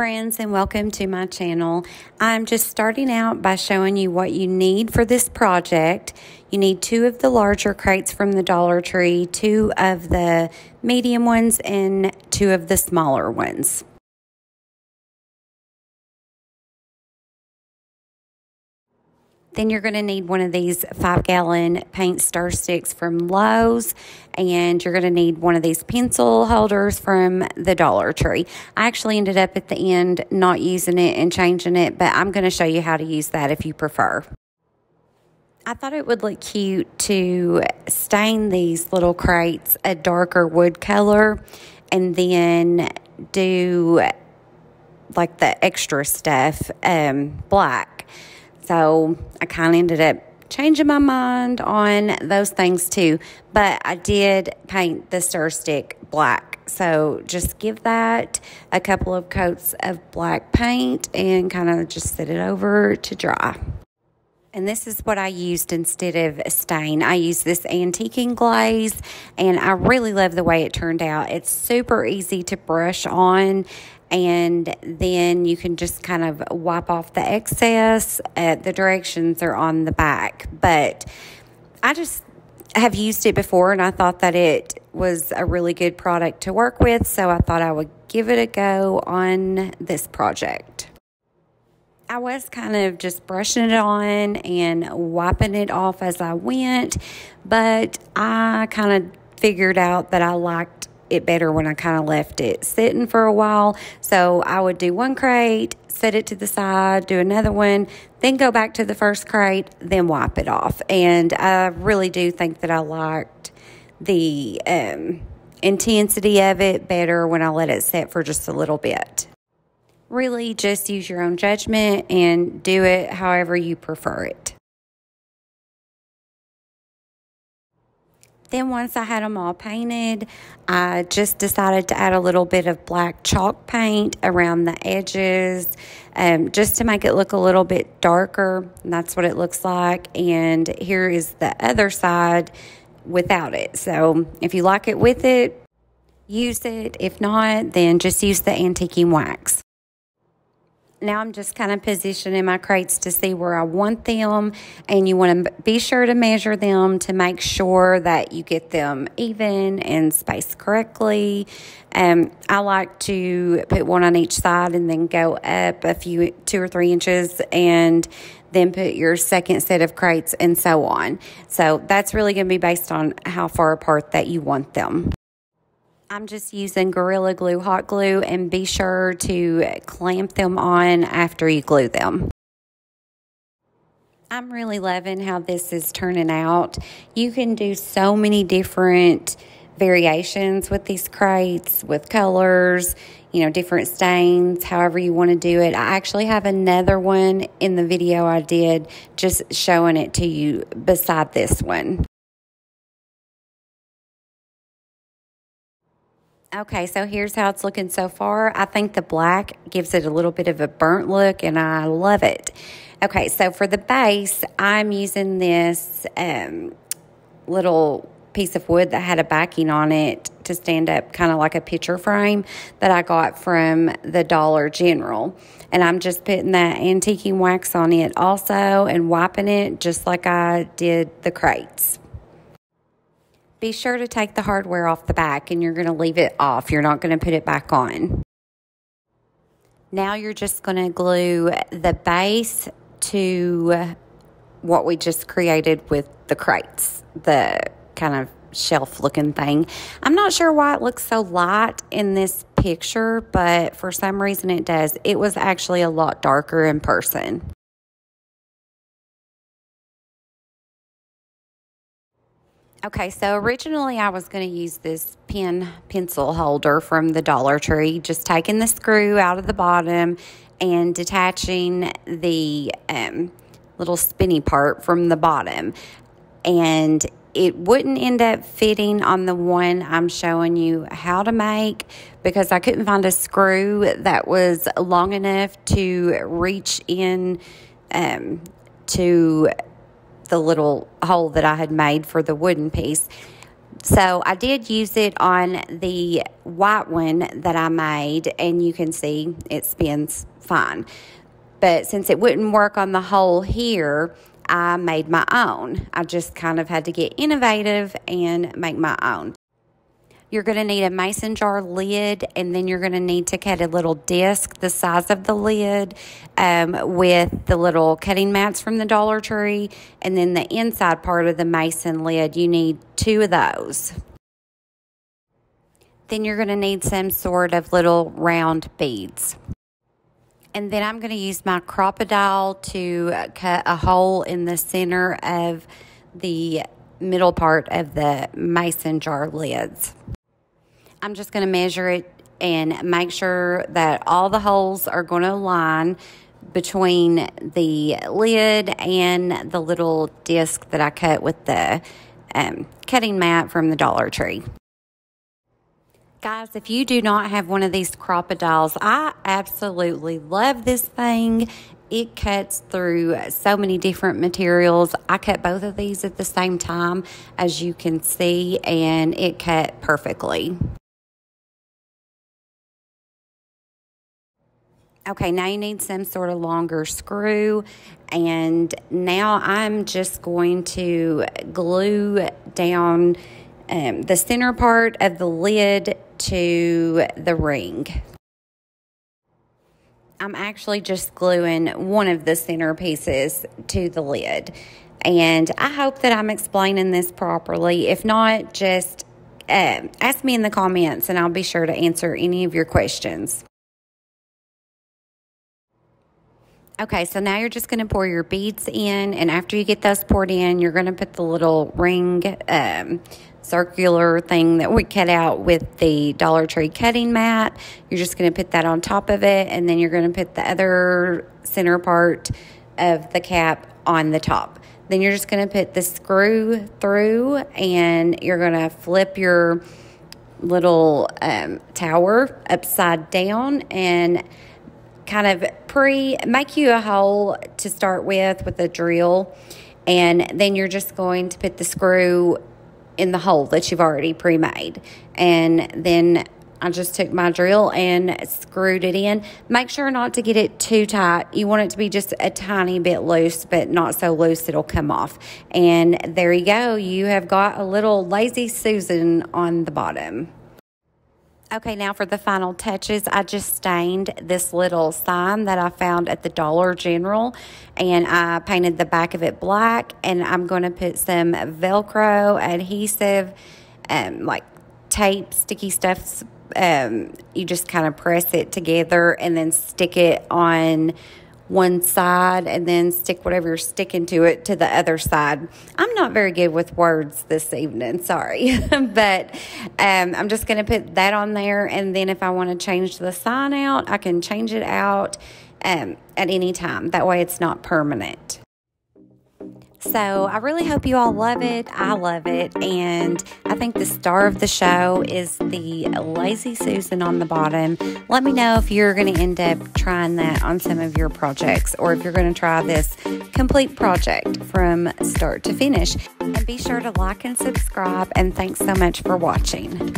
friends, and welcome to my channel. I'm just starting out by showing you what you need for this project. You need 2 of the larger crates from the Dollar Tree, 2 of the medium ones, and 2 of the smaller ones. Then you're going to need one of these 5-gallon paint stir sticks from Lowe's, and you're going to need one of these pencil holders from the Dollar Tree. I actually ended up at the end not using it and changing it, but I'm going to show you how to use that if you prefer. I thought it would look cute to stain these little crates a darker wood color and then do like the extra stuff black. So I kind of ended up changing my mind on those things too. But I did paint the stir stick black. So just give that a couple of coats of black paint and kind of just set it over to dry. And this is what I used instead of stain. I used this antiquing glaze, and I really love the way it turned out. It's super easy to brush on, and then you can just kind of wipe off the excess. The directions are on the back, but I just have used it before, and I thought that it was a really good product to work with, so I thought I would give it a go on this project. I was kind of just brushing it on and wiping it off as I went, but I kind of figured out that I liked it better when I kind of left it sitting for a while. So I would do one crate, set it to the side, do another one, then go back to the first crate, then wipe it off. And I really do think that I liked the intensity of it better when I let it sit for just a little bit. Really just use your own judgment and do it however you prefer it. Then once I had them all painted, I just decided to add a little bit of black chalk paint around the edges just to make it look a little bit darker. And that's what it looks like. And here is the other side without it. So if you like it with it, use it. If not, then just use the antiquing wax. Now I'm just kind of positioning my crates to see where I want them, and you want to be sure to measure them to make sure that you get them even and spaced correctly. I like to put one on each side and then go up a few 2 or 3 inches and then put your second set of crates and so on. So that's really going to be based on how far apart that you want them. I'm just using Gorilla Glue hot glue, and be sure to clamp them on after you glue them. I'm really loving how this is turning out. You can do so many different variations with these crates, with colors, different stains, however you want to do it. I actually have another one in the video I did just showing it to you beside this one. Okay, so here's how it's looking so far. I think the black gives it a little bit of a burnt look, and I love it. Okay, so for the base, I'm using this little piece of wood that had a backing on it to stand up kind of like a picture frame that I got from the Dollar General. And I'm just putting that antiquing wax on it also and wiping it just like I did the crates. Be sure to take the hardware off the back, and you're going to leave it off. You're not going to put it back on. Now you're just going to glue the base to what we just created with the crates, the kind of shelf-looking thing. I'm not sure why it looks so light in this picture, but for some reason it does. It was actually a lot darker in person. Okay, so originally I was going to use this pencil holder from the Dollar Tree, just taking the screw out of the bottom and detaching the little spinny part from the bottom. And it wouldn't end up fitting on the one I'm showing you how to make because I couldn't find a screw that was long enough to reach in to the little hole that I had made for the wooden piece. So I did use it on the white one that I made, and you can see it spins fine. But since it wouldn't work on the hole here, I made my own. I just kind of had to get innovative and make my own. You're going to need a mason jar lid, and then you're going to need to cut a little disc the size of the lid with the little cutting mats from the Dollar Tree. And then the inside part of the mason lid, you need 2 of those. Then you're going to need some sort of little round beads. And then I'm going to use my Crop-A-Dile to cut a hole in the center of the middle part of the mason jar lids. I'm just going to measure it and make sure that all the holes are going to align between the lid and the little disc that I cut with the cutting mat from the Dollar Tree. Guys, if you do not have one of these Crop-A-Diles, I absolutely love this thing. It cuts through so many different materials. I cut both of these at the same time, as you can see, and it cut perfectly. Okay, now you need some sort of longer screw, and now I'm just going to glue down the center part of the lid to the ring. I'm actually just gluing one of the center pieces to the lid, and I hope that I'm explaining this properly. If not, just ask me in the comments and I'll be sure to answer any of your questions. Okay, so now you're just going to pour your beads in, and after you get those poured in, you're going to put the little ring circular thing that we cut out with the Dollar Tree cutting mat. You're just going to put that on top of it, and then you're going to put the other center part of the cap on the top. Then you're just going to put the screw through, and you're going to flip your little tower upside down and kind of make you a hole to start with a drill, and then you're just going to put the screw in the hole that you've already pre-made. And then I just took my drill and screwed it in. Make sure not to get it too tight. You want it to be just a tiny bit loose, but not so loose it'll come off. And there you go. You have got a little Lazy Susan on the bottom. Okay, now for the final touches, I just stained this little sign that I found at the Dollar General, and I painted the back of it black, and I'm going to put some Velcro adhesive, like tape, sticky stuff. You just kind of press it together and then stick it on one side, and then stick whatever you're sticking to it to the other side. I'm not very good with words this evening, sorry. But I'm just going to put that on there, and then if I want to change the sign out, I can change it out at any time. That way it's not permanent. So I really hope you all love it. I love it. And I think the star of the show is the Lazy Susan on the bottom. Let me know if you're going to end up trying that on some of your projects, or if you're going to try this complete project from start to finish. And be sure to like and subscribe. And thanks so much for watching.